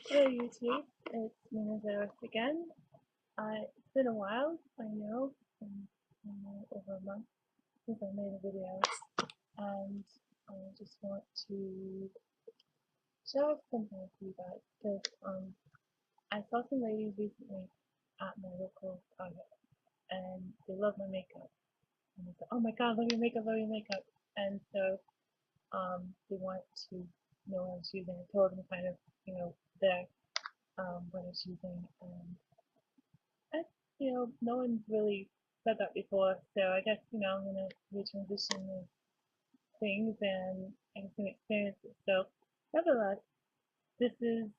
Hello YouTube, it's Minazareth again. It's been a while, I know, over a month since I made a video, and I just want to share something with you guys because I saw some ladies recently at my local Target, and they love my makeup, and they said, "Oh my God, love your makeup," and so they want to know what I was using. I told them kind of, their what I was using, and I, no one's really said that before, so I guess, I'm gonna retransition these things and some experiences. So, nevertheless, this is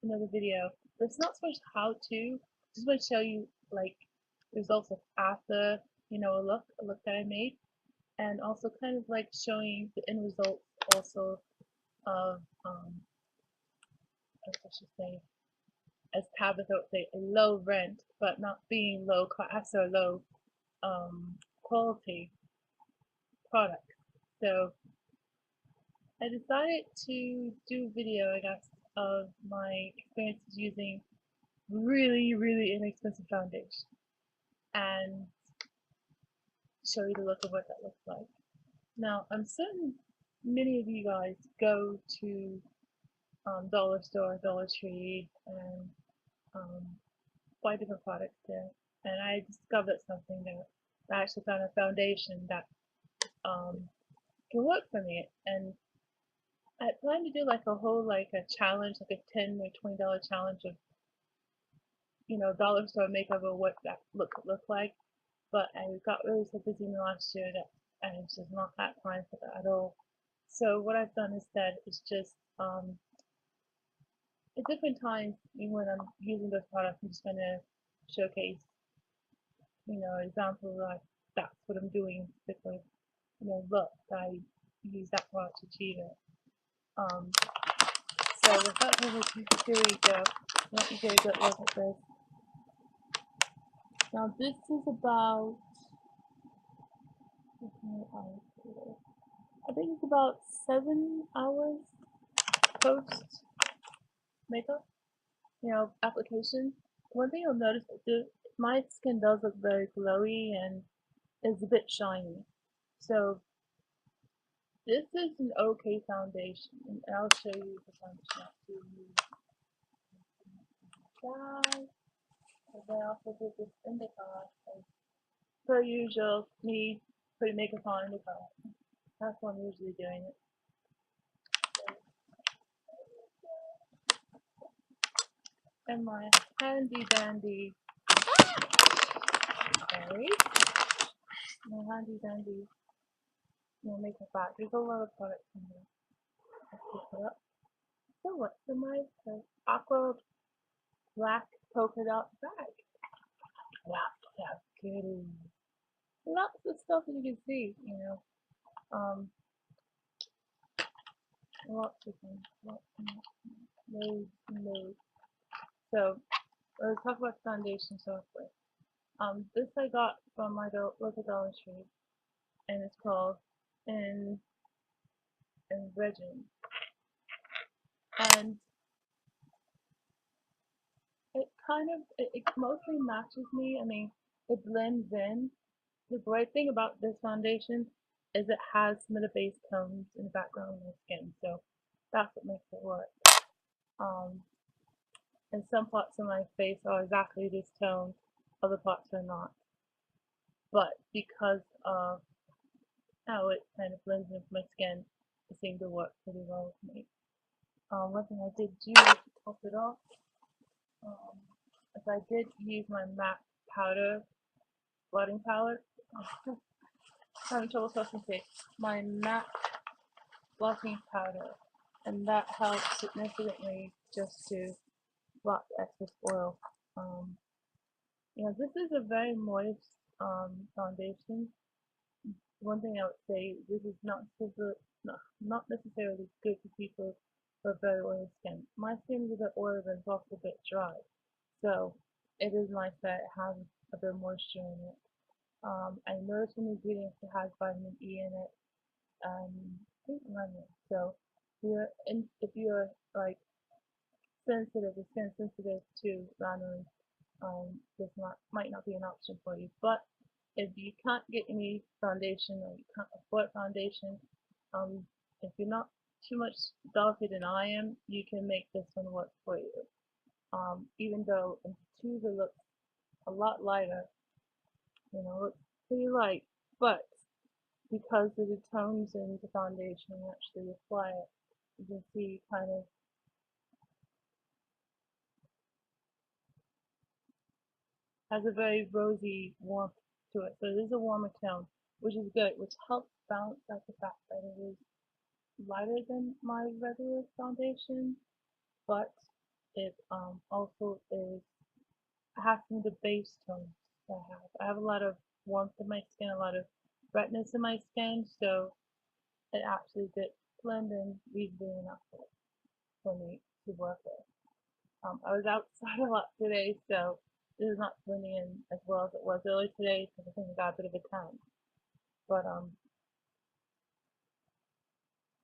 another video. It's not so much how to, just want to show you like results of after, a look that I made, and also kind of like showing the end results also of, as I should say, as Tabitha would say, a low rent, but not being low class or low quality product. So I decided to do a video, I guess, of my experiences using really, really inexpensive foundation and show you the look of what that looks like. Now, I'm certain many of you guys go to dollar store, Dollar Tree, and um, buy different products there. And I discovered something that I actually found a foundation that um, can work for me. And I plan to do like a whole like a challenge, like a $10 or $20 challenge of dollar store makeup or what that look like. But I got really so busy in the last year that I was just not that time for that at all. So what I've done instead is just at different times, even when I'm using those products, I'm just gonna showcase, example like that's what I'm doing because look, I use that product to achieve it. Um, so without further ado, here we go. Let me get a good look at this. Now this is about, I think it's about 7 hours post makeup, application. One thing you'll notice is my skin does look very glowy and is a bit shiny. So this is an okay foundation, and I'll show you the foundation after you guys. And then I also did this in the car. As per usual, me putting makeup on in the car. That's when I'm usually doing it. And my handy dandy, sorry, my handy dandy, makeup bag. There's a lot of products in here. Let's pick it up. So what's in my aqua black polka dot bag? Lots of goodies. Lots of stuff as you can see, lots of things, loads and loads. So let's talk about foundation software. This I got from my local Dollar Tree, and it's called enregrin, and it mostly matches me. I mean, it blends in. The great thing about this foundation is it has some of the base tones in the background of my skin, so that's what makes it work. Um, and some parts of my face are exactly this tone, other parts are not. But because of how it kind of blends into my skin, it seemed to work pretty well with me. One thing I did do to top it off is I did use my MAC powder blotting palette. Having trouble concentrating. My MAC blotting powder, and that helps significantly just to blot the excess oil. This is a very moist foundation. One thing I would say, this is not necessarily good for people who have very oily skin. My skin is a bit oily, but it's also a bit dry, so it is nice that it has a bit of moisture in it. I noticed in the ingredients it has vitamin E in it, and I think lemon. So if you're like sensitive, the skin sensitive to lanolin, this might not be an option for you. But if you can't get any foundation or you can't afford foundation, if you're not too much darker than I am, you can make this one work for you. Even though in tube it looks a lot lighter, looks pretty light, but because of the tones in the foundation and actually apply it, you can see kind of has a very rosy warmth to it. So it is a warmer tone, which is good, which helps balance out the fact that it is lighter than my regular foundation, but it also is has some of the base tones that I have. I have a lot of warmth in my skin, a lot of redness in my skin, so it actually did blend in reasonably enough for me to work with. I was outside a lot today, so this is not blending in as well as it was earlier today because I think I got a bit of a tan. But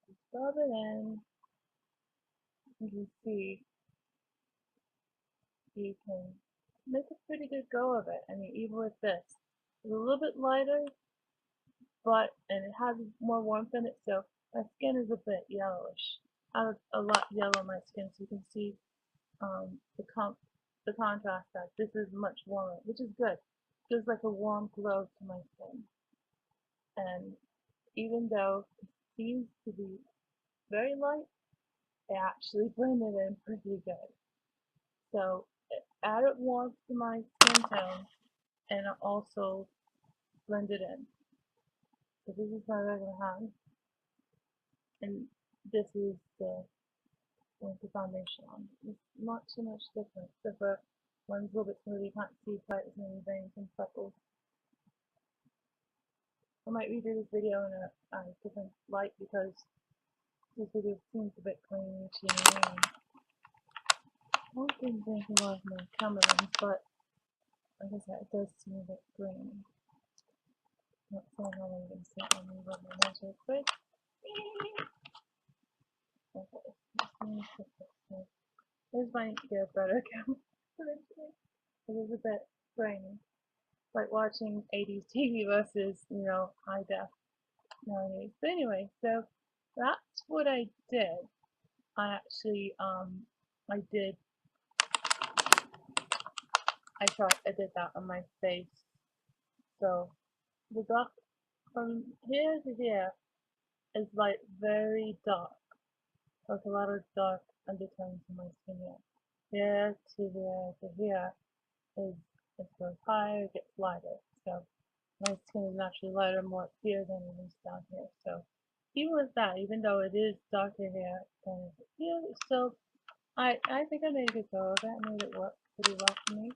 just rub it in. You can see you can make a pretty good go of it. I mean, even with this, it's a little bit lighter, and it has more warmth in it, so my skin is a bit yellowish. I have a lot yellow on my skin, so you can see the contrast that this is much warmer, which is good. It gives like a warm glow to my skin. And even though it seems to be very light, it actually blended in pretty good. So it added warmth to my skin tone and it also blended in. So this is my regular hand, and this is the foundation on. It's not too much different, except for one's a little bit smoother, you can't see quite as many veins and freckles. I might redo this video in a different light because this video seems a bit grainy to me. I don't think there's a lot of my camera lens, but like I said, it does seem a bit grainy. Not sure how long I'm going to sit and move up my nose real quick. Okay, this might get a better camera eventually. It is a bit grainy. Like watching 80s TV versus, high def nowadays. But anyway, so that's what I did. I actually, I did that on my face. So the dark from here to here is like very dark. There's a lot of dark undertones in my skin here. Here to here to here is it goes higher, it gets lighter. So my skin is naturally lighter more up here than it is down here. So even with that, even though it is darker here than here, it's still I think I made a good go of it. I made it work pretty well for me.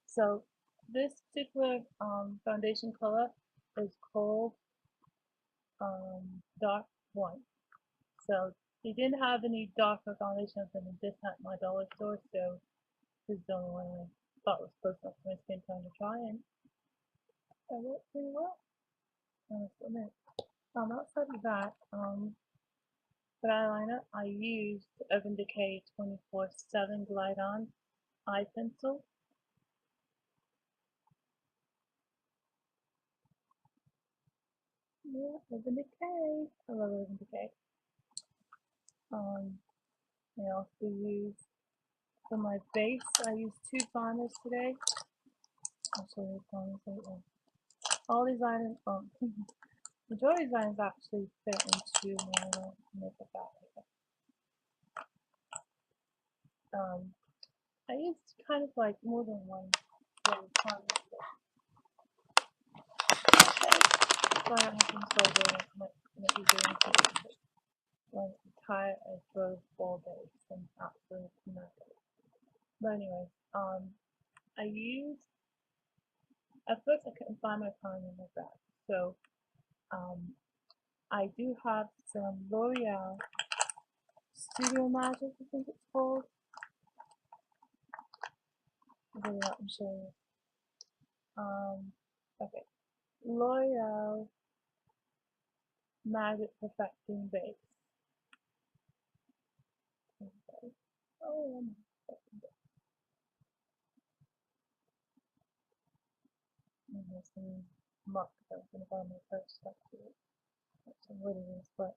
So this particular foundation color is called Dark 1. So they didn't have any darker foundations in the discount at my dollar store, so this is the only one I thought was close enough to my skin tone to try, and it worked pretty well. Outside of that, for eyeliner, I used Urban Decay 24/7 Glide On eye pencil. Yeah, Urban Decay. I love Urban Decay. I also use for my base. I use 2 primers today. I'll show you the primers later. All these items, majority of these items actually fit into my makeup bag. I used kind of like more than one primer. So I don't have to install it. I might be doing something like entire as rose ball base and absolute nothing. But anyway, I used at first I couldn't find my primer in my bag, so I do have some L'Oreal Studio Magic, I think it's called. I'll go out and show you. Okay, L'Oreal Magic Perfecting Base. Okay. Oh, there's some muck that was in the bottom of the first stuck to it. That's what it is, but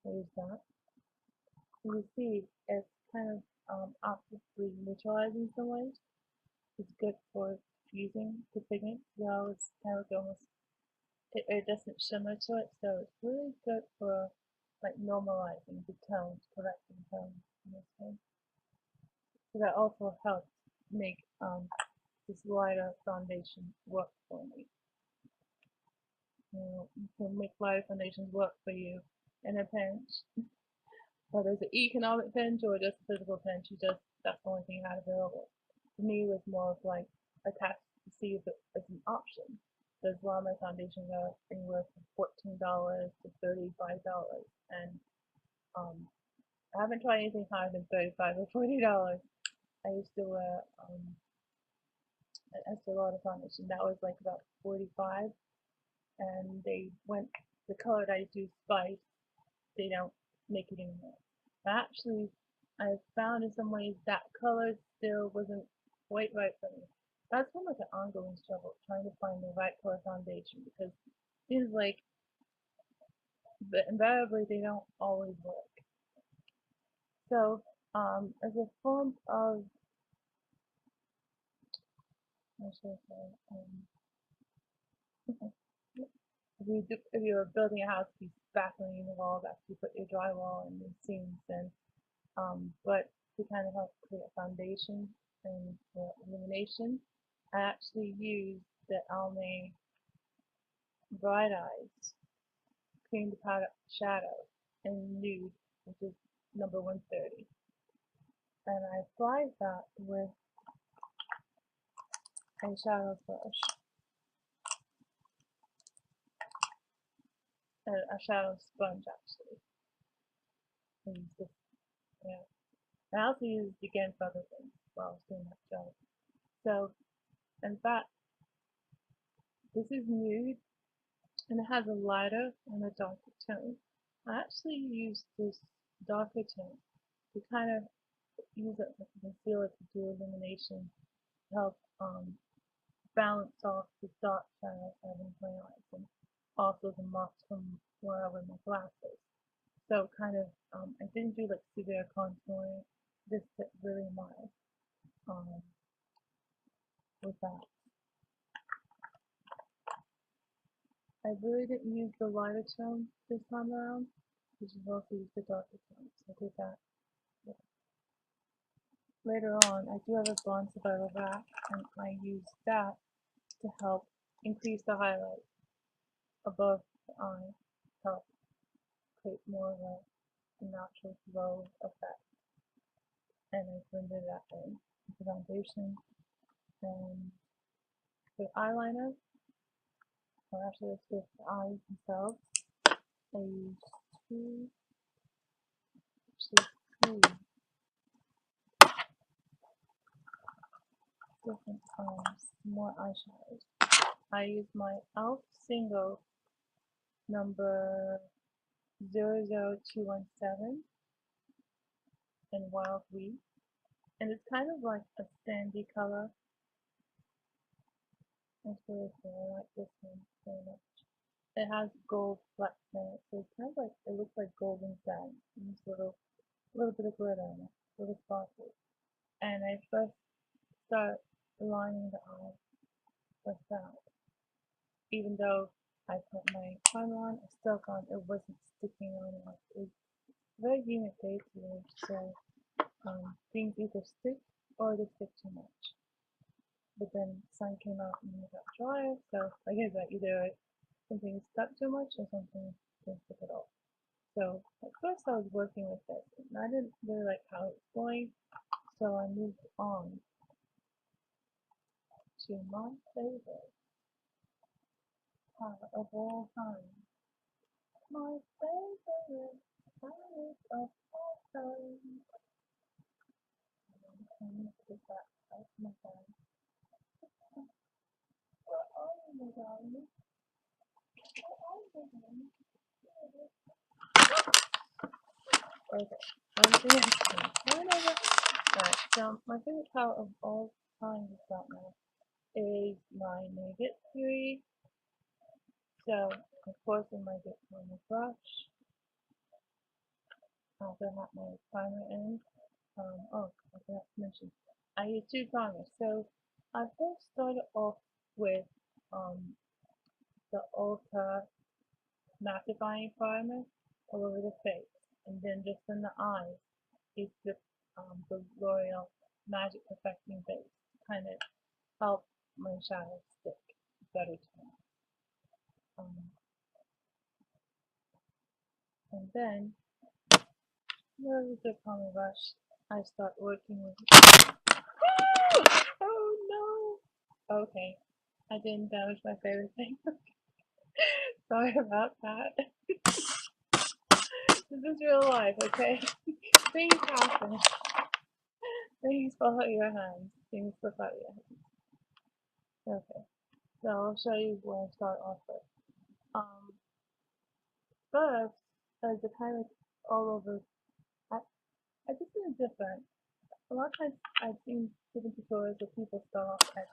there's that. You see, it's kind of optically neutralizing in some ways. It's good for fusing the pigment. So it's kind of like almost it doesn't shimmer to it, so it's really good for like normalizing the tones, correcting tones in this case. So that also helps make this lighter foundation work for me. You can make lighter foundations work for you in a pinch. Whether it's an economic pinch or just a physical pinch, that's the only thing you had available. For me, it was more of like a test to see if it was an option. There's a lot of my foundations are anywhere from $14 to $35, and I haven't tried anything higher than $35 or $40. I used to wear an Estee Lauder foundation that was like about $45, and the color that I do Spice, they don't make it anymore. Actually, I found in some ways that color still wasn't quite right for me. That's been like an ongoing struggle trying to find the right color foundation, because things like invariably they don't always work. So as a form of if you're building a house, you spackling the walls after you put your drywall and the seams in. But to kind of help create a foundation and for illumination, I actually use the Almay Bright Eyes Cream to Powder Shadow in Nude, which is number 130. And I applied that with a shadow brush, a shadow sponge actually. I use this, yeah. I also used it again for other things while I was doing that job. So, in fact, this is Nude, and it has a lighter and a darker tone. I actually use this darker tone to kind of use it as a concealer to do illumination, to help balance off the dark shadows I have in my eyes, and also the marks from where I wear my glasses. So kind of, I didn't do like severe contouring, just really mild with that. I really didn't use the lighter tone this time around, which is also use the darker tone, so I did that. Yeah. Later on, I do have a bronzer by Levac, and I use that to help increase the highlight above the eye, help create more of a natural glow effect. And I blended that in with the foundation. And for eyeliner, or actually let's do the eyes themselves, I use three different more eyeshadows. I use my e.l.f. single number 00217 in Wild Wheat, and it's kind of like a sandy color. It's really cool. I like this one very much. It has gold flecks in it, so it's kind of like, it looks like golden sand. And there's a little bit of glitter in it, little sparkles. And I first start lining the eye with that. Even though I put my primer on, I still found it wasn't sticking on enough. It was a very humid day today, so things either stick or they stick too much. But then the sun came out and it got drier, so I guess that either something stuck too much or something didn't stick at all. So at first I was working with this, and I didn't really like how it was going, so I moved on to my favorite part of all time. My favorite part of all time. I'm going to put that out my phone. Where are you, my darling? Where are you, darling? Okay, I'm doing it. Alright, so my favorite part of all time is that now. is my Nugget 3. So, of course, I might get on the brush. I'll have my primer in. Oh, I forgot to mention, I use 2 primers. So, I first started off with the Ultra mattifying primer all over the face, and then just in the eyes is the L'Oreal Magic Perfecting Base to kind of help my shadows stick better to me. And then with the primer brush, I start working with. Oh no! Okay, I didn't damage my favorite thing. Sorry about that. This is real life, okay? Things happen. Things fall out of your hands. Things slip out of your hands. Okay, so I'll show you where I start off with. First, as the kind of all over, I just did it different. A lot of times I've seen different tutorials where people start off at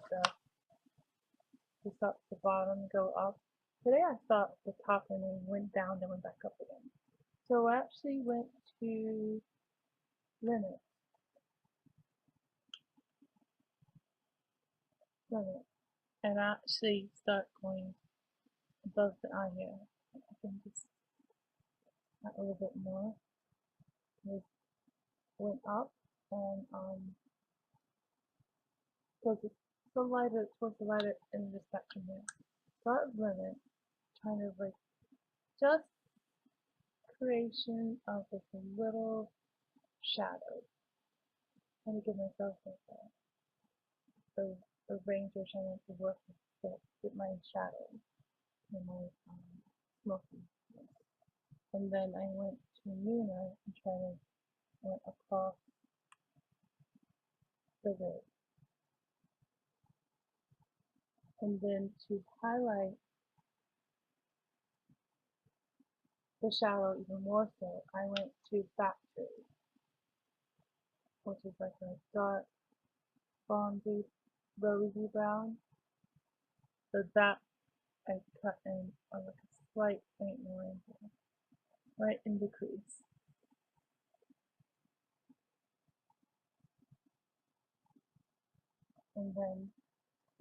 the bottom and go up. Today I started at the top and then went down, then went back up again. So I actually went to limit, and I actually start going above the eye here. I think just a little bit more. Went up and towards the lighter in the section here. Start limit, kind of like just creation of like a little shadow. Trying to give myself like a range which I want to work with my shadow and my smokiness. And then I went to Luna and went across the lid. And then to highlight the shadow even more so, I went to Factory, which is like a dark bronzy, rosy brown. So that I cut in on like a slight faint line here, right in the crease. And then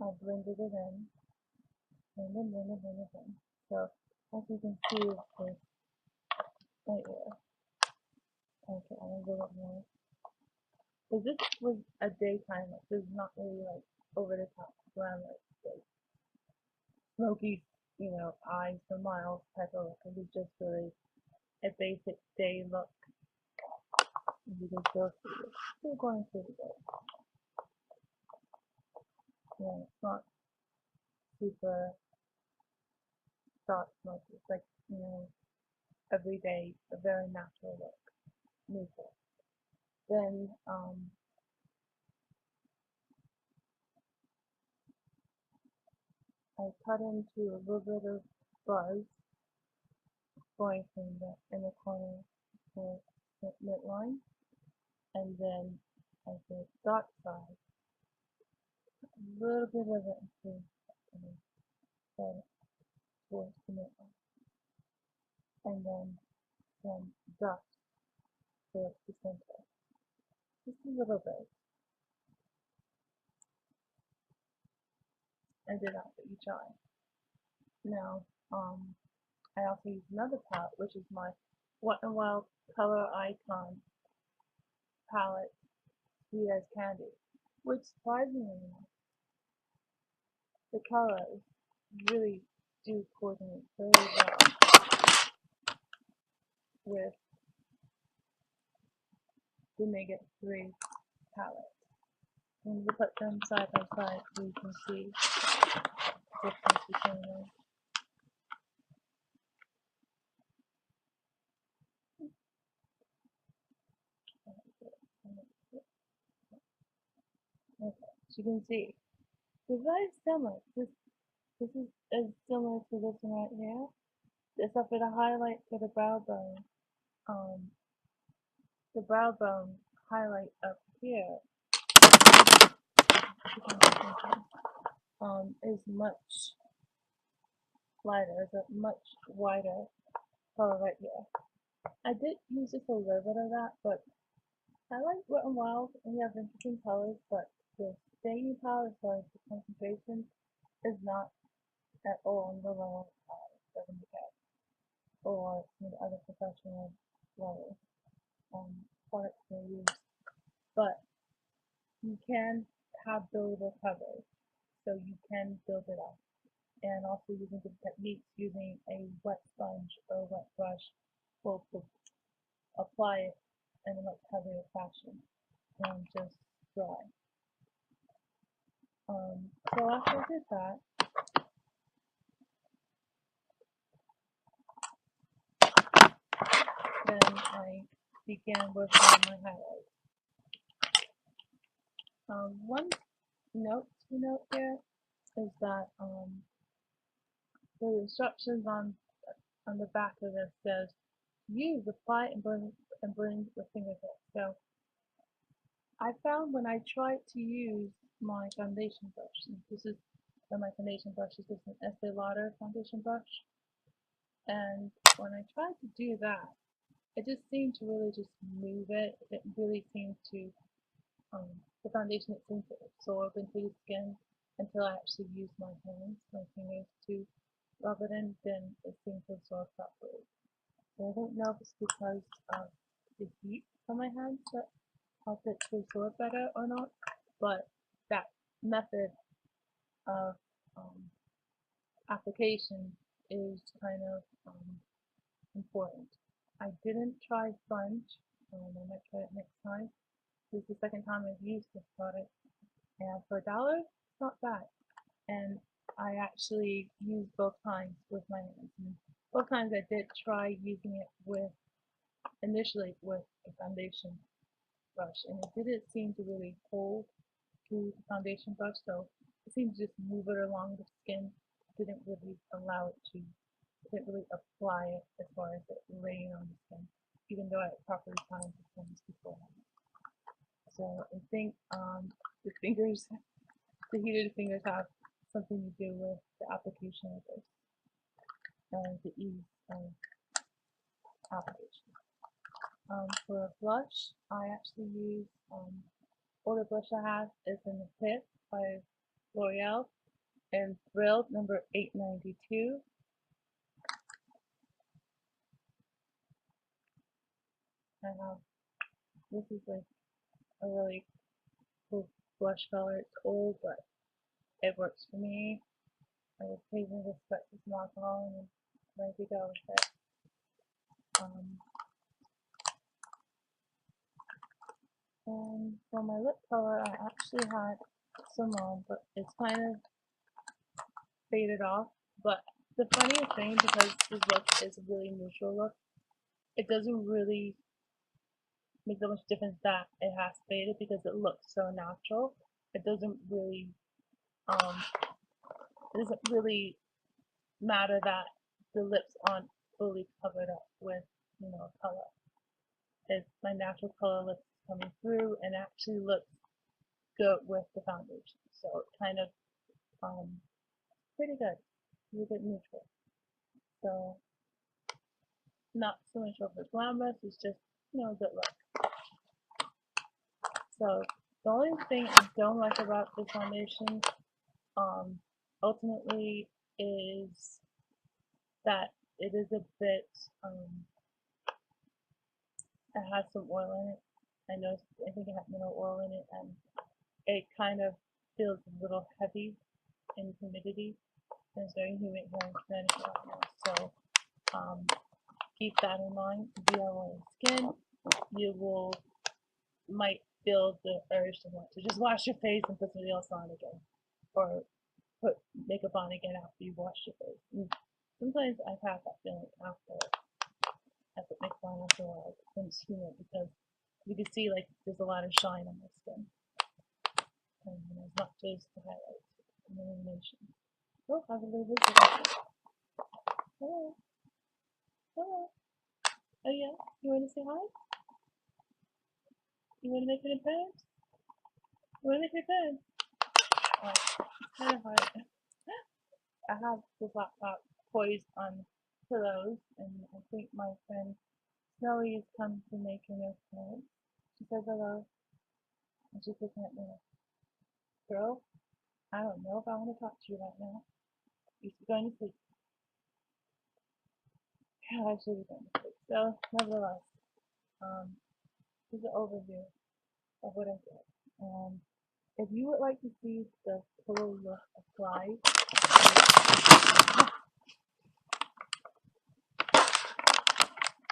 I blended it in, and then. So as you can see, it's right here. Okay, I'm gonna go up more. So this was a daytime look. This is not really like over the top glam like smoky, eyes for miles type of look. It was just really a basic day look. And you can still see it. Still going through the day. It's not super dark smoky. It's like, everyday, a very natural look. Neutral. Then I cut into a little bit of buzz going from the inner corner to the midline, and then at the dark side, a little bit of it towards the midline, and then from dusk towards the center. Just a little bit. I did that for each eye. Now, I also use another palette, which is my Wet n Wild Color Icon palette, Sweet as Candy, which surprisingly enough, the colors really do coordinate very well with the Nugget 3 palette. When you put them side by side, you can see the difference between them. Okay, so you can see they're very similar. This is as similar to this one right here. Except for the highlight for the brow bone. The brow bone highlight up here is much lighter, is a much wider color right here. I did use just a little bit of that, but I like Wet n Wild and you have interesting colors, but the staying power as far as the concentration is not at all on the level of 70K or other professional level products they use. But you can have buildable coverage, so you can build it up. And also using the techniques, using a wet sponge or wet brush will apply it in a much heavier fashion than just dry. So after I did that, then I began working on my highlights. One note to note here is that the instructions on the back of this says use, apply, and bring the fingertips. So I found when I tried to use my foundation brush, and this is my foundation brush is just an Estee Lauder foundation brush, and when I tried to do that, it just seemed to really just move it. It really seemed to the foundation, it seemed to absorb into the skin until I actually used my hands, my fingers to rub it in, then it seemed to absorb properly. So I don't know if it's because of the heat on my hands that helped it to absorb better or not, but that method of application is kind of important. I didn't try sponge. I might try it next time. This is the second time I've used this product, and for $1, it's not bad. And I actually used both times with my hands. And both times I did try using it initially with the foundation brush, and it didn't seem to really hold to the foundation brush, so it seemed to just move it along the skin. It didn't really allow it to, didn't really apply it as far as it laying on the skin, even though I properly timed the things beforehand. So I think the fingers, the heat of the fingers have something to do with the application of this and the ease of application. For a blush, I actually use, all the blush I have is in the Pit by L'Oreal and Thrilled number 892. And this is like a really cool blush color. It's old, but it works for me. I occasionally just put some alcohol and I'm ready to go with it. And for my lip color, I actually had some on, but it's kind of faded off. But the funniest thing, because this look is a really neutral look, it doesn't really make that much difference that it has faded because it looks so natural. It doesn't really matter that the lips aren't fully covered up with color. It's my natural color lips coming through and actually looks good with the foundation. So it's kind of pretty good, a little bit neutral. So not so much over glamorous, it's just a good look. So the only thing I don't like about this foundation ultimately is that it is a bit it has some oil in it. I think it has mineral oil in it, and it kind of feels a little heavy in humidity. And it's very humid here in Connecticut right now, so keep that in mind. If you have oily skin, you might feel the urge to want to just wash your face and put something else on again, or put makeup on again after you wash your face. And sometimes I've had that feeling after I put makeup on after a while when it's humid, because you can see like there's a lot of shine on my skin, and it's not just the highlights and the illumination. Oh, I have a little visitor. Hello. Hello. Oh yeah, you want to say hi? You want to make an appearance? You want to make an appearance? It's kind of hard. I have this laptop poised on pillows, and I think my friend Snowy has come to make an appearance. She says hello, and she's looking at me like, girl, I don't know if I want to talk to you right now. You should be going to sleep. Yeah, I should be going to sleep. So, nevertheless, um, this is an overview of what I did. If you would like to see the pillow look applied,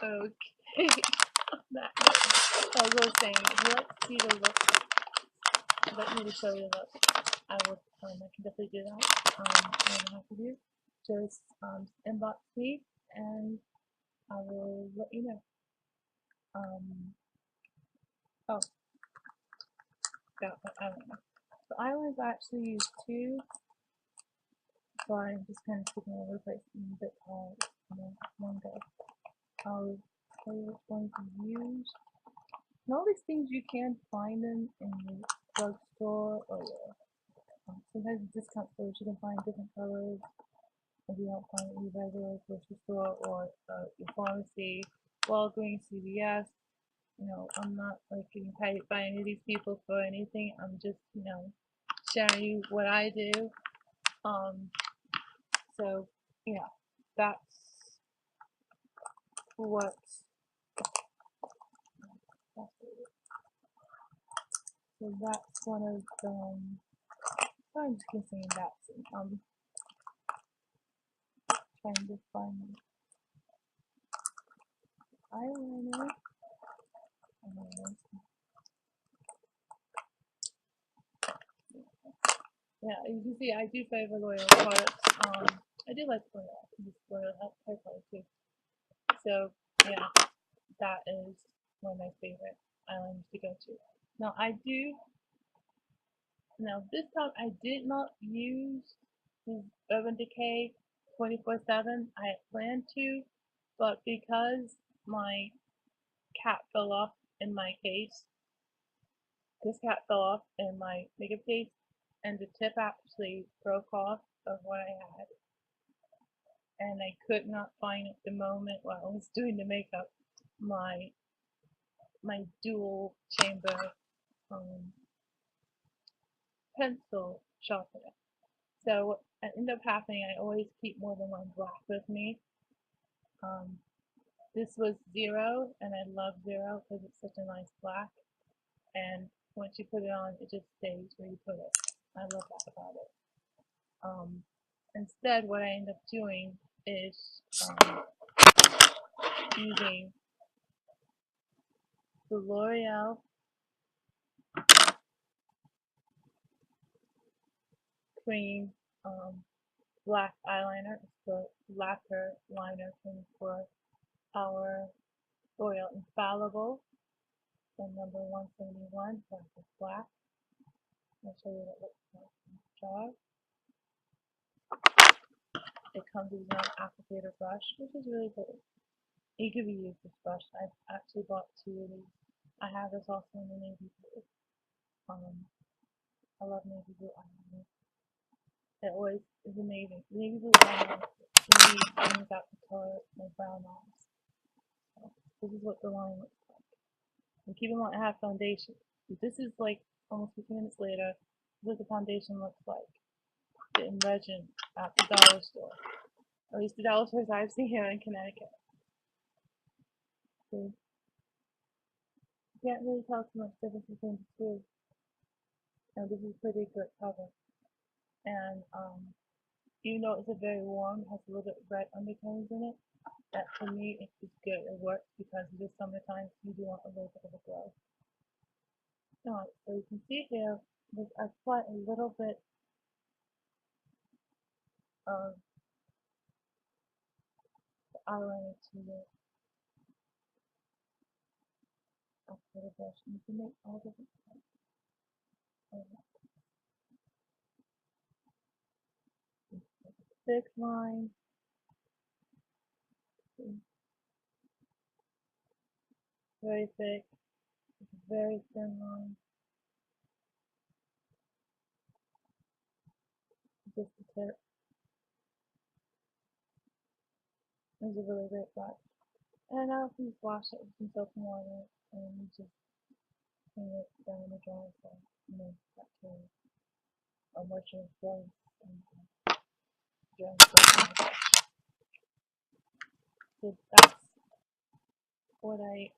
okay, that as I was saying, if you like to see the look, let me to show you the look. I can definitely do that. What you have to do, just inbox me, and I will let you know. Oh, got my eyeliner. So eyeliner I actually use two, so I'm just kind of sticking all over the place in a bit all one go. I'll tell you which ones to use. And all these things you can find them in the drugstore or sometimes in discount stores you can find different colors. If you don't find it in your regular grocery store or your pharmacy, Walgreens, CVS, I'm not like getting paid by any of these people for anything. I'm just, sharing you what I do. So yeah, that's what. So that's one of them. I'm just guessing that's trying to find eyeliner. Yeah, you can see I do favor L'Oreal products. I do like L'Oreal. This L'Oreal hair color too. So yeah, that is one of my favorite eyeliners to go to. Now this time I did not use this Urban Decay 24/7. I had planned to, but because my cap fell off in my case, this cap fell off in my makeup case, and the tip actually broke off of what I had, and I could not find at the moment while I was doing the makeup my dual chamber pencil sharpener. So what ended up happening, I always keep more than one black with me. This was zero, and I love zero because it's such a nice black. And once you put it on, it just stays where you put it. I love that about it. Instead, what I end up doing is using the L'Oreal cream black eyeliner. It's the lacquer liner for our L'Oreal Infallible. So number 171, black is black. I'll show you what it looks like in the jar. It comes with an applicator brush, which is really good. It could be used this brush. I've actually bought two of these. I have this also in the navy blue. I love navy blue eyeliner. It always is amazing. Navy blue eyeliner really brings out the color of my brown eyes. So this is what the line looks like. And keep in mind, I have foundation. This is like almost 15 minutes later. This is what the foundation looks like. The enregrin at the dollar store. At least the dollar stores I've seen here in Connecticut. So you can't really tell too much difference between the two. Now this is pretty good cover. And even though it's a very warm, it has a little bit of red undertones in it. That for me it's good. It works because it is summertime, so you do want a little bit of a glow. Alright, so you can see here, I apply a little bit of the eyeliner to the applicator brush, and you can make all different kinds. Thick line, very thick, very thin line. just a tip. It's a really great brush. And I'll just wash it with some soap and water and just clean it down in the dryer so no bacteria or moisture flows and germs. So that's what I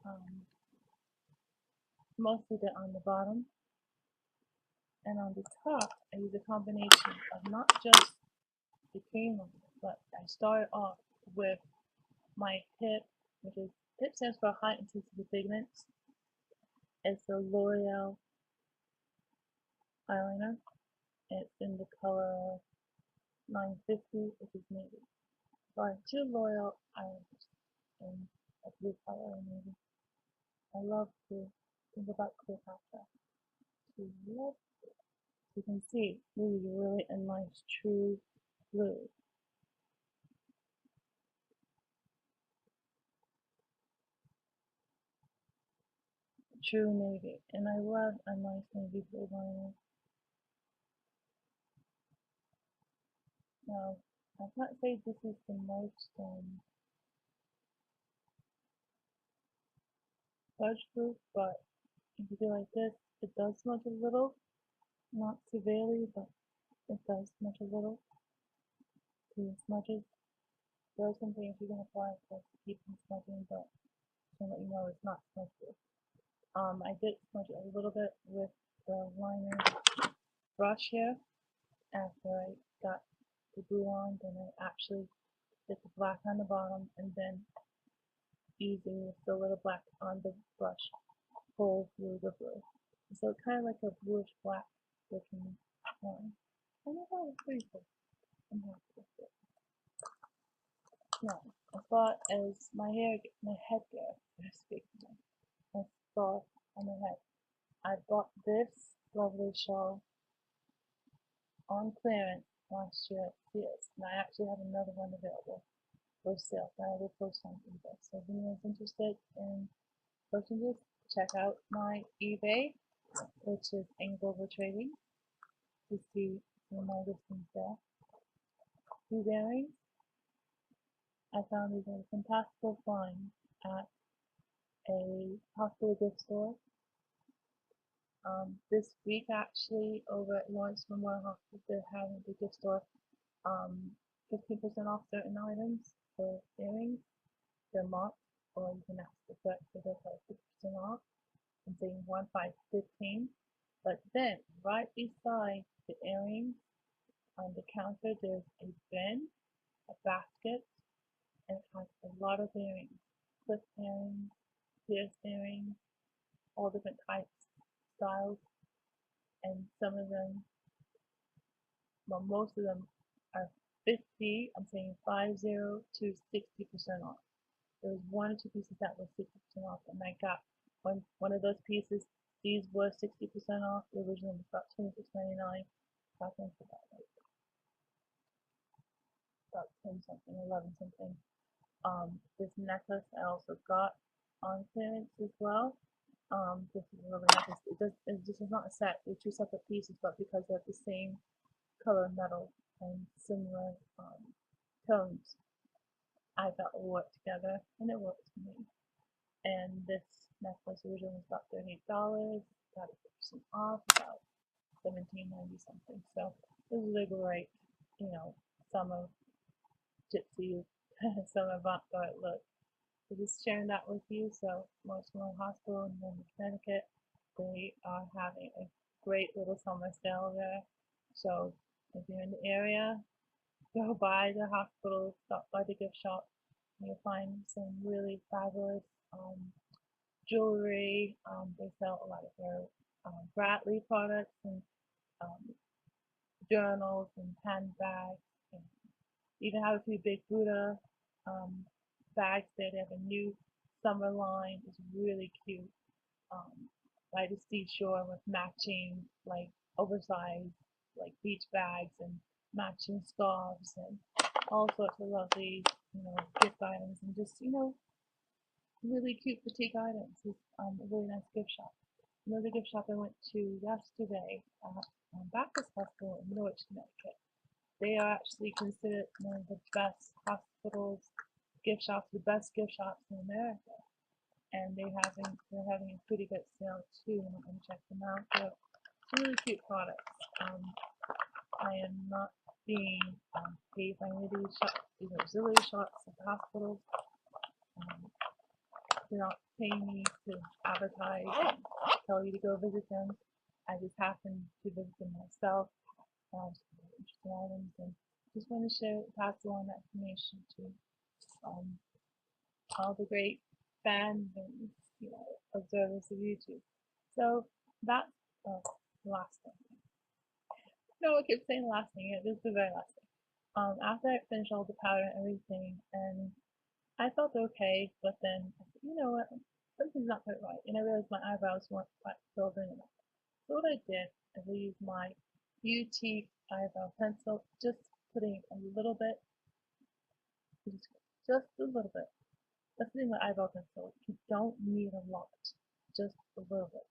mostly did on the bottom. And on the top, I use a combination of not just the cream liner, but I started off with my HIP, which is HIP stands for High Intensity Pigments. It's a L'Oreal eyeliner. It's in the color 950, which is navy. So I have two L'Oreal eyeliners in a blue color and navy. I love to think about Cleopatra. To love it. You can see really a nice true blue. True navy. And I love a nice navy blue liner. Now, I can't say this is the most smudge proof, but if you do like this, it does smudge a little. Not severely, but it does smudge a little. The smudges. There are some things you can apply to keep from smudging, but to let you know it's not smudge proof. I did smudge it a little bit with the liner brush here after I got the blue on, then I actually did the black on the bottom and then using the little black on the brush pull through the blue. So it's kind of like a bluish black looking line. And I thought it was pretty cool. I'm happy with it. Now, as far as my headgear, so to speak, my scarf on my head, I bought this lovely shawl on clearance last year at Sears, and I actually have another one available for sale that I will post on eBay. So if anyone's interested in purchasing this, check out my eBay, which is in Global Trading, to see some of my listings there. These earrings, I found these are fantastic find at a hospital gift store. This week actually over at Lawrence Memorial Hospital, they're having the gift store 15% off certain items for earrings. They're marked, or you can ask the clerk for their 50% off. I'm saying 1 5 15. But then right beside the earrings on the counter, there's a bin, a basket, and it has a lot of earrings, clip earrings, pierced earrings, all different types, styles, and some of them, well, most of them are 50, I'm saying 50 to 60% off. There was one or two pieces that were 60% off, and I got one of those pieces. These were 60% off. The original was about $26.99. Got them for about 10 something, 11 something. This necklace I also got on clearance as well. This is a lovely necklace. This is not a set. They're two separate pieces, but because they're the same color metal and similar tones, I thought it would work together, and it works for me. And this necklace originally was about $38, got it 50% off, about $17.90 something. So this is a great, summer gypsy, summer avant-garde look. So just sharing that with you. So Morrisville Hospital in Connecticut, they are having a great little summer sale there. So if you're in the area, go by the hospital, stop by the gift shop, and you'll find some really fabulous jewelry. They sell a lot of their Bradley products and journals and handbags. And even have a few big Buddha bags there. They have a new summer line. It's really cute. By the seashore with matching like oversized like beach bags and matching scarves and all sorts of lovely, gift items and just, really cute boutique items. It's a really nice gift shop. Another gift shop I went to yesterday at Baptist Hospital in Norwich, Connecticut. they are actually considered one of the best hospitals, gift shops, the best gift shops in America. And they're having a pretty good sale too. I'm gonna check them out. They're really cute products. I am not being paid by any of these shops. These are auxiliary shops at the hospitals. Um, they're not paying me to advertise and tell you to go visit them. I just happen to visit them myself. Interesting items, and just want to share, pass along that information to um, all the great fans and observers of YouTube. So that's the last thing. No, I keep saying the last thing. This is the very last thing. After I finished all the powder and everything, and I felt okay, but then I said, you know what, something's not quite right, and I realized my eyebrows weren't quite filled in enough. So what I did is I used my beauty eyebrow pencil, just putting a little bit, just a little bit. That's the thing with eyebrow pencil. You don't need a lot, just a little bit.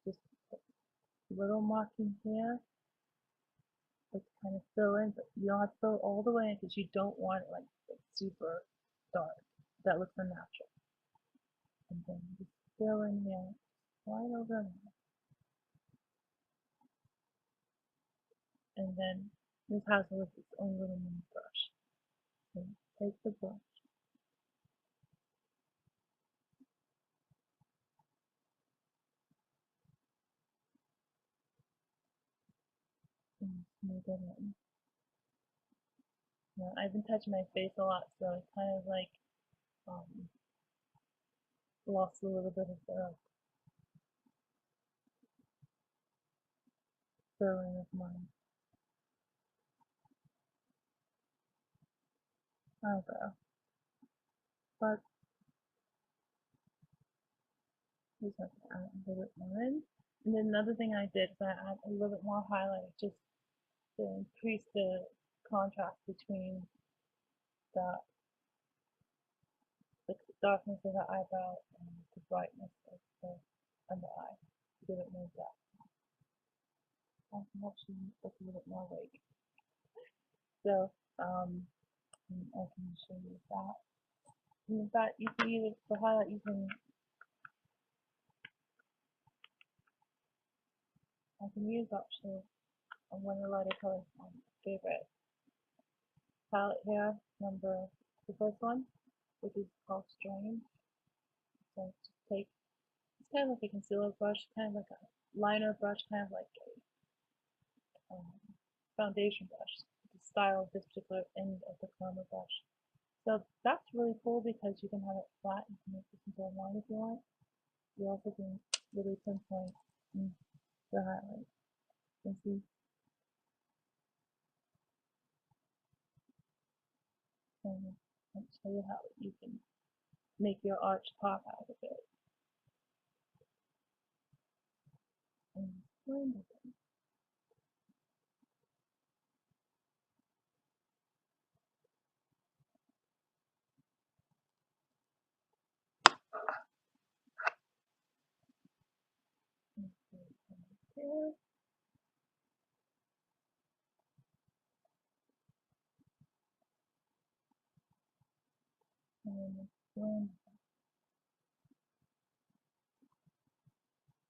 Just a little marking here, like kind of fill in, but you don't have to fill it all the way in because you don't want it like super dark. That looks unnatural. And then just fill in here, right over there. And then this has its own little mini brush. So take the brush and smooth it in. Now, I've been touching my face a lot, so I kind of like lost a little bit of the filling of my eyebrow. But just have to add a little bit more in. And then another thing I did is I add a little bit more highlight just to increase the contrast between the, the darkness of the eyebrow and the brightness of the under eye to give it more depth. I can actually look a little bit more awake. So I can show you that. And in fact, you can either for highlight I can use actually one of the lighter colors my favorite palette here, the first one, which is called Strange. So just take, it's kind of like a concealer brush, kind of like a liner brush, kind of like a foundation brush, the style of this particular end of the chroma brush. So that's really cool because you can have it flat, you can make this into a line if you want. You also can really pinpoint the highlight. You can see. And I'll show you how you can make your arch pop out of it. And blend it in. Here. And then blend.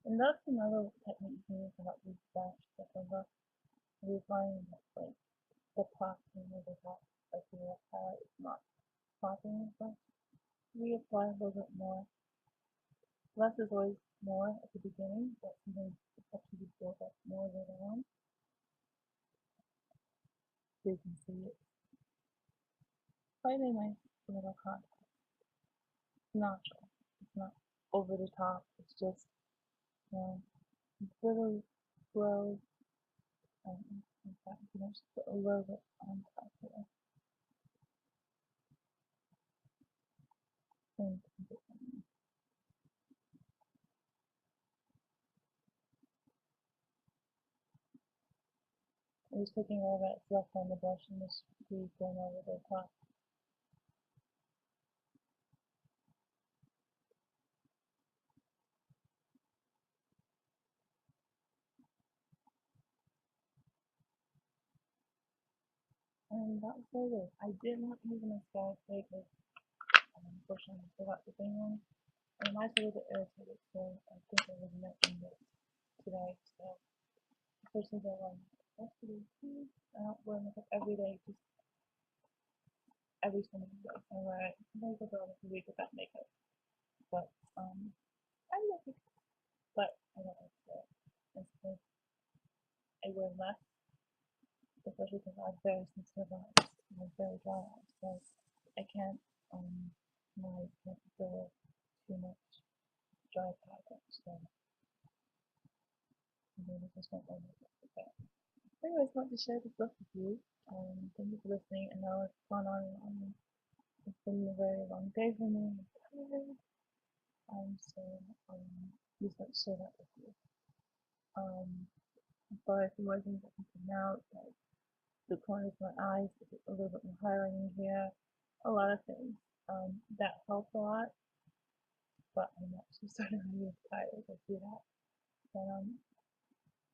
And that's another technique you can use to help you brush the look. You're finding that like the popping of the top, like your highlight is not popping as much. Reapply a little bit more. Less is always more at the beginning, but sometimes it helps you to build up more later on. So you can see it. Quite a nice little contrast. It's natural. It's not over the top. It's just little glow. In fact, you know, just put a little bit on top here. And I'm just taking all that's left on the brush and just going over the top. And that was what it is. I did not use my sky today because unfortunately I forgot to bring one. And I'm actually a little bit irritated, so I think I was mentioning this today. So especially the one rest of the week, I don't wear makeup every day, just every single day. So I wear it sometimes I go like a week without makeup. But I love it. But I don't like it. Instead I wear less, especially because I have very sensitive eyes and I have very dry eyes. So I can't my eyes can't absorb too much dry powder. So I really just won't wear makeup with that. Anyways, I want to share this book with you. Thank you for listening. I know it's gone on and on. It's been a very long day for me. I'm tired. So just want to share that with you. But if you wasn't looking out, like the corners of my eyes, a little bit more highlighting here, a lot of things. That helped a lot, but I'm actually starting to get tired. I see that. But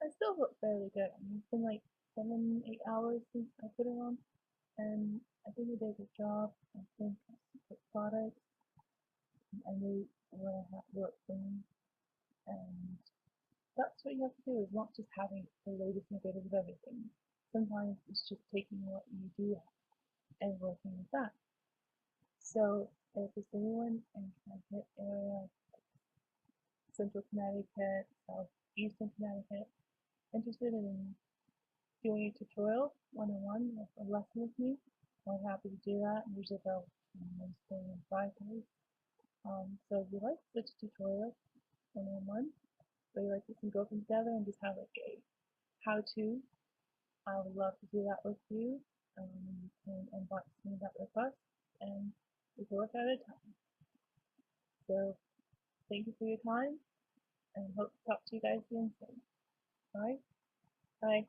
I still look fairly good. I mean, it's been like 7, 8 hours since I put it on, and I think I did a good job. I think it's a good product. I knew what I had worked for me, and that's what you have to do, is not just having the latest and greatest of everything. Sometimes it's just taking what you do and working with that. So if there's anyone in Connecticut area, Central Connecticut, Southeastern Connecticut, interested in doing a tutorial one-on-one with a lesson with me, I'm happy to do that. I'm usually about Wednesday and Fridays. So if you like such a tutorial one-on-one, or you like we can go from together and just have like a how-to, I would love to do that with you. You can inbox me that request, and we can work at a time. So thank you for your time, and hope to talk to you guys again soon. All right, bye.